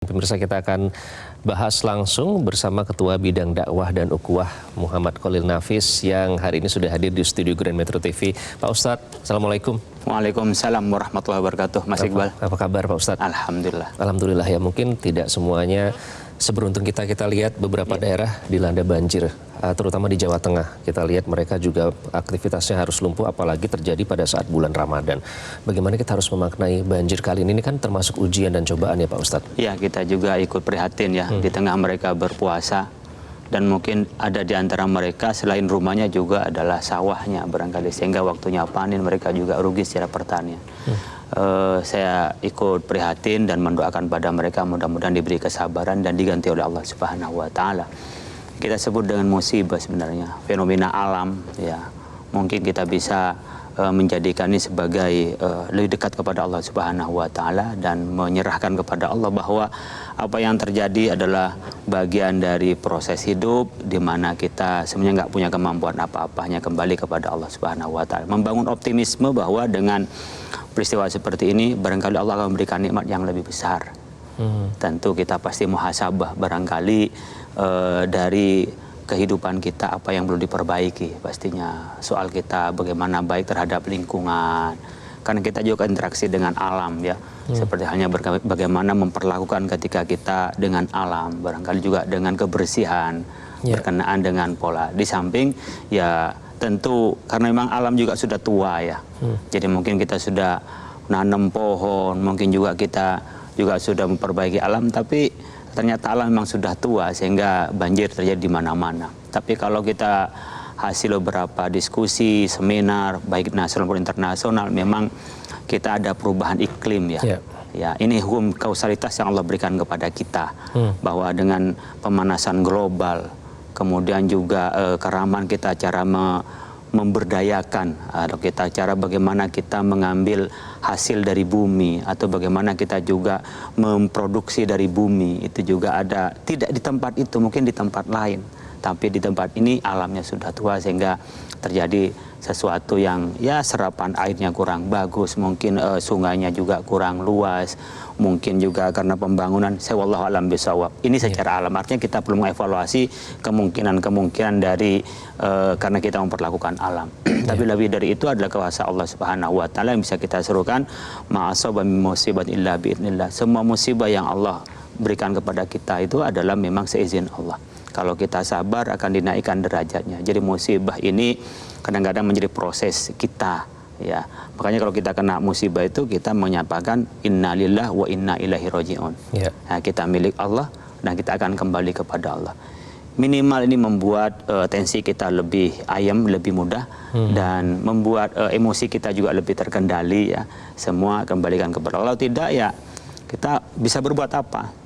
Pemirsa, kita akan bahas langsung bersama Ketua Bidang Dakwah dan Ukhuwah Muhammad Khalil Nafis yang hari ini sudah hadir di studio Grand Metro TV. Pak Ustadz, Assalamualaikum. Waalaikumsalam warahmatullahi wabarakatuh. Mas Iqbal. Apa kabar Pak Ustadz? Alhamdulillah. Alhamdulillah ya, mungkin tidak semuanya seberuntung kita lihat beberapa daerah dilanda banjir, terutama di Jawa Tengah. Kita lihat mereka juga aktivitasnya harus lumpuh, apalagi terjadi pada saat bulan Ramadan. Bagaimana kita harus memaknai banjir kali ini? Ini kan termasuk ujian dan cobaan ya Pak Ustadz? Ya, kita juga ikut prihatin ya, di tengah mereka berpuasa. Dan mungkin ada di antara mereka selain rumahnya juga adalah sawahnya barangkali, sehingga waktunya panen mereka juga rugi secara pertanian. Saya ikut prihatin dan mendoakan pada mereka mudah-mudahan diberi kesabaran dan diganti oleh Allah Subhanahu wa taala. Kita sebut dengan musibah sebenarnya, fenomena alam ya. Mungkin kita bisa menjadikan ini sebagai lebih dekat kepada Allah Subhanahu wa taala dan menyerahkan kepada Allah bahwa apa yang terjadi adalah bagian dari proses hidup di mana kita sebenarnya nggak punya kemampuan apa-apa, hanya kembali kepada Allah Subhanahu wa taala. Membangun optimisme bahwa dengan peristiwa seperti ini barangkali Allah akan memberikan nikmat yang lebih besar. Tentu kita pasti muhasabah barangkali dari kehidupan kita apa yang perlu diperbaiki. Pastinya soal kita bagaimana baik terhadap lingkungan, karena kita juga interaksi dengan alam ya, seperti halnya bagaimana memperlakukan ketika kita dengan alam, barangkali juga dengan kebersihan berkenaan dengan pola. Di samping ya tentu karena memang alam juga sudah tua ya, jadi mungkin kita sudah nanam pohon, mungkin juga kita juga sudah memperbaiki alam, tapi ternyata alam memang sudah tua sehingga banjir terjadi di mana-mana. Tapi kalau kita hasil beberapa diskusi, seminar, baik nasional maupun internasional, memang kita ada perubahan iklim ya. Ya, ini hukum kausalitas yang Allah berikan kepada kita, bahwa dengan pemanasan global, kemudian juga keramaan kita cara memberdayakan, atau kita cara bagaimana kita mengambil hasil dari bumi, atau bagaimana kita juga memproduksi dari bumi, itu juga ada, tidak di tempat itu, mungkin di tempat lain, tapi di tempat ini alamnya sudah tua sehingga terjadi sesuatu yang ya serapan airnya kurang bagus, mungkin sungainya juga kurang luas, mungkin juga karena pembangunan, wallahu alam bisawab. Ini secara alam, artinya kita perlu mengevaluasi kemungkinan dari karena kita memperlakukan alam. Tapi lebih dari itu adalah kuasa Allah Subhanahu wa taala yang bisa kita serukan, ma'asaba min musibat illa biidznillah. Semua musibah yang Allah berikan kepada kita itu adalah memang seizin Allah. Kalau kita sabar akan dinaikkan derajatnya. Jadi musibah ini kadang-kadang menjadi proses kita ya. Makanya kalau kita kena musibah itu kita menyampaikan innalillah wa inna ilaihi rajiun. Nah, kita milik Allah dan kita akan kembali kepada Allah. Minimal ini membuat tensi kita lebih ayam, lebih mudah, dan membuat emosi kita juga lebih terkendali ya. Semua kembalikan kepada Allah. Tidak ya kita bisa berbuat apa?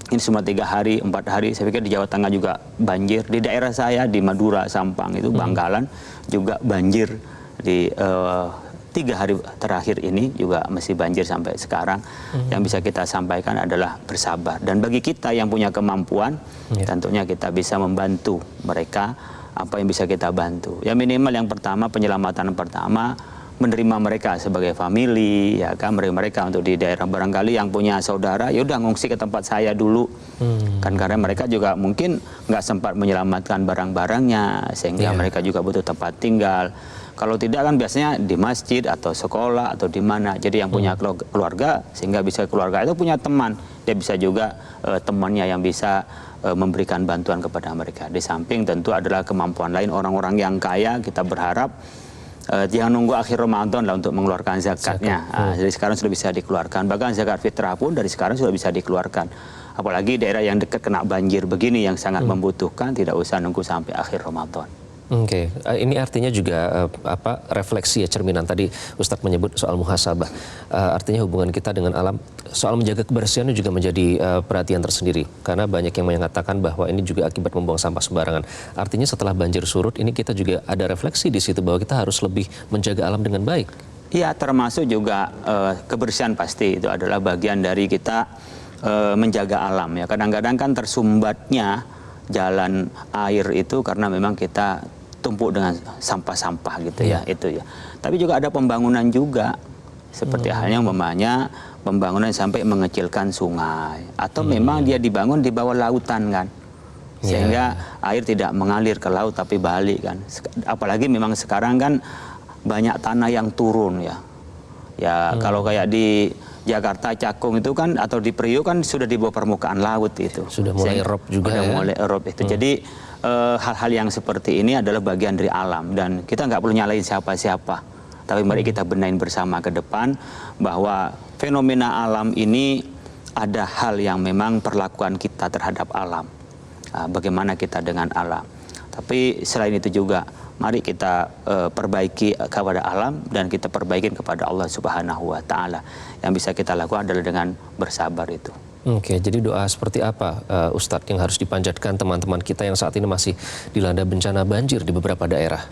Ini cuma 3 hari, 4 hari, saya pikir di Jawa Tengah juga banjir. Di daerah saya, di Madura, Sampang, itu Bangkalan juga banjir. Di 3 hari terakhir ini juga masih banjir sampai sekarang. Yang bisa kita sampaikan adalah bersabar. Dan bagi kita yang punya kemampuan, tentunya kita bisa membantu mereka apa yang bisa kita bantu. Ya minimal yang pertama, penyelamatan pertama, menerima mereka sebagai famili, ya kan, mereka untuk di daerah barangkali yang punya saudara, ya udah ngungsi ke tempat saya dulu, kan karena mereka juga mungkin nggak sempat menyelamatkan barang-barangnya, sehingga mereka juga butuh tempat tinggal. Kalau tidak kan biasanya di masjid atau sekolah atau di mana. Jadi yang punya keluarga, sehingga bisa keluarga itu punya teman, dia bisa juga temannya yang bisa memberikan bantuan kepada mereka. Di samping tentu adalah kemampuan lain orang-orang yang kaya, kita berharap jangan nunggu akhir Ramadan lah untuk mengeluarkan zakatnya. Jadi sekarang sudah bisa dikeluarkan. Bahkan zakat fitrah pun dari sekarang sudah bisa dikeluarkan. Apalagi daerah yang dekat kena banjir begini yang sangat membutuhkan, tidak usah nunggu sampai akhir Ramadan. Oke, ini artinya juga refleksi ya, cerminan tadi Ustadz menyebut soal muhasabah. Artinya hubungan kita dengan alam, soal menjaga kebersihan juga menjadi perhatian tersendiri. Karena banyak yang mengatakan bahwa ini juga akibat membuang sampah sembarangan. Artinya setelah banjir surut, ini kita juga ada refleksi di situ bahwa kita harus lebih menjaga alam dengan baik. Iya, termasuk juga kebersihan pasti itu adalah bagian dari kita menjaga alam ya. Kadang-kadang kan tersumbatnya jalan air itu karena memang kita tumpuk dengan sampah-sampah gitu ya, itu ya. Tapi juga ada pembangunan juga Seperti halnya umpamanya pembangunan sampai mengecilkan sungai, atau memang dia dibangun di bawah lautan kan, sehingga air tidak mengalir ke laut tapi balik kan. Apalagi memang sekarang kan banyak tanah yang turun ya. Ya kalau kayak di Jakarta Cakung itu kan, atau di Priok kan sudah di bawah permukaan laut itu. Sudah mulai erop juga sudah ya. mulai erop itu. Jadi hal-hal yang seperti ini adalah bagian dari alam, dan kita nggak perlu nyalain siapa-siapa. Tapi mari kita benahin bersama ke depan bahwa fenomena alam ini ada hal yang memang perlakuan kita terhadap alam. Bagaimana kita dengan alam. Tapi selain itu juga mari kita perbaiki kepada alam, dan kita perbaikin kepada Allah Subhanahu wa taala. Yang bisa kita lakukan adalah dengan bersabar itu. Oke, jadi doa seperti apa Ustadz yang harus dipanjatkan teman-teman kita yang saat ini masih dilanda bencana banjir di beberapa daerah?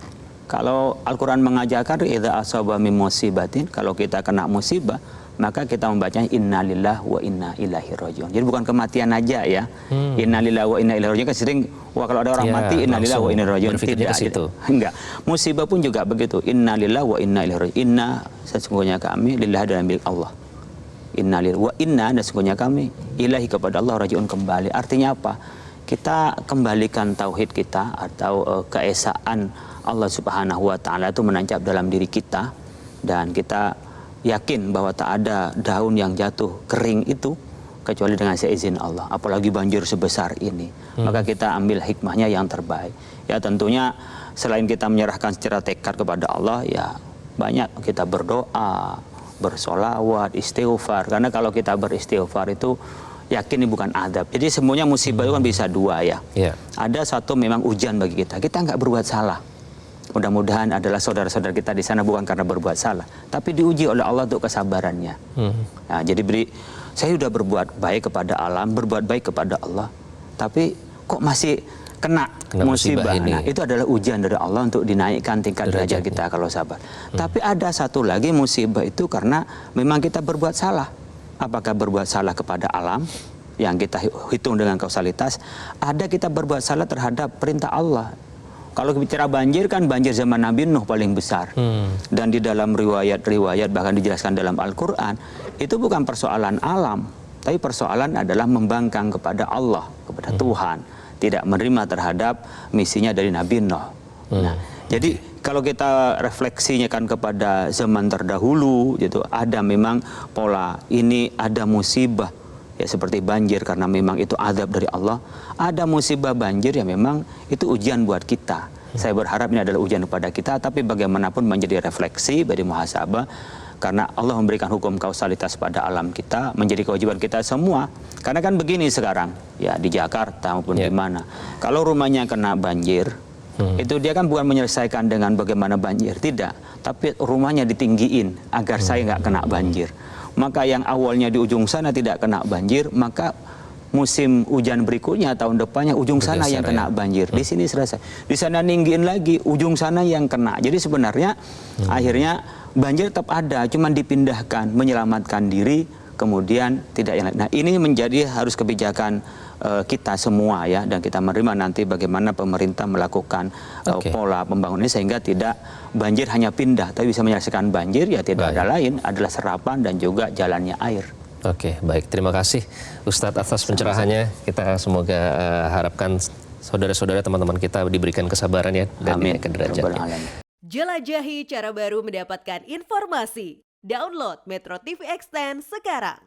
Kalau Al-Quran mengajarkan idza asaba min musibatin, kalau kita kena musibah, maka kita membacanya innalillahi wa inna ilaihi rajiun. Jadi bukan kematian aja ya. Innalillahi wa inna ilaihi rajiun kan sering, wah kalau ada orang mati innalillahi wa inna ilaihi rajiun. Tidak, gitu. Enggak. Musibah pun juga begitu. Innalillahi wa inna ilaihi rajiun. Inna, sesungguhnya kami lillahi dan milik Allah. Innalillahi wa inna, dan sesungguhnya kami ilahi, kepada Allah rajiun, kembali. Artinya apa? Kita kembalikan tauhid kita atau keesaan Allah Subhanahu wa taala itu menancap dalam diri kita, dan kita yakin bahwa tak ada daun yang jatuh kering itu kecuali dengan seizin Allah, apalagi banjir sebesar ini. Maka kita ambil hikmahnya yang terbaik. Ya tentunya selain kita menyerahkan secara tekad kepada Allah, ya banyak kita berdoa, bersolawat, istighfar. Karena kalau kita beristighfar itu yakin ini bukan adab. Jadi semuanya musibah itu kan bisa dua ya. Ada satu memang ujian bagi kita. Kita nggak berbuat salah. Mudah-mudahan adalah saudara-saudara kita di sana bukan karena berbuat salah, tapi diuji oleh Allah untuk kesabarannya. Nah, jadi saya sudah berbuat baik kepada alam, berbuat baik kepada Allah, tapi kok masih kena musibah ini. Nah, itu adalah ujian dari Allah untuk dinaikkan tingkat derajat kita kalau sabar. Tapi ada satu lagi musibah itu karena memang kita berbuat salah. Apakah berbuat salah kepada alam yang kita hitung dengan kausalitas, ada kita berbuat salah terhadap perintah Allah. Kalau bicara banjir kan banjir zaman Nabi Nuh paling besar. Dan di dalam riwayat-riwayat bahkan dijelaskan dalam Al-Quran, itu bukan persoalan alam, tapi persoalan adalah membangkang kepada Allah, kepada Tuhan. Tidak menerima terhadap misinya dari Nabi Nuh. Nah, jadi kalau kita refleksinya kan kepada zaman terdahulu, gitu, ada memang pola ini, ada musibah. Ya seperti banjir karena memang itu azab dari Allah. Ada musibah banjir ya memang itu ujian buat kita. Saya berharap ini adalah ujian kepada kita, tapi bagaimanapun menjadi refleksi bagi muhasabah, karena Allah memberikan hukum kausalitas pada alam kita, menjadi kewajiban kita semua. Karena kan begini sekarang, ya di Jakarta maupun di mana, kalau rumahnya kena banjir, itu dia kan bukan menyelesaikan dengan bagaimana banjir, tidak, tapi rumahnya ditinggiin agar saya nggak kena banjir. Maka yang awalnya di ujung sana tidak kena banjir, maka musim hujan berikutnya tahun depannya ujung sana yang kena banjir. Di sini selesai. Di sana ninggiin lagi, ujung sana yang kena. Jadi sebenarnya akhirnya banjir tetap ada, cuman dipindahkan, menyelamatkan diri, kemudian tidak yang lain. Nah, ini menjadi harus kebijakan kita semua ya, dan kita menerima nanti bagaimana pemerintah melakukan pola pembangunan sehingga tidak banjir hanya pindah, tapi bisa menyelesaikan banjir ya tidak ada lain adalah serapan dan juga jalannya air. Oke, baik. Terima kasih Ustadz atas pencerahannya. Kita semoga harapkan saudara-saudara teman-teman kita diberikan kesabaran ya dan dinaikkan derajatnya. Jelajahi cara baru mendapatkan informasi. Download Metro TV Extend sekarang.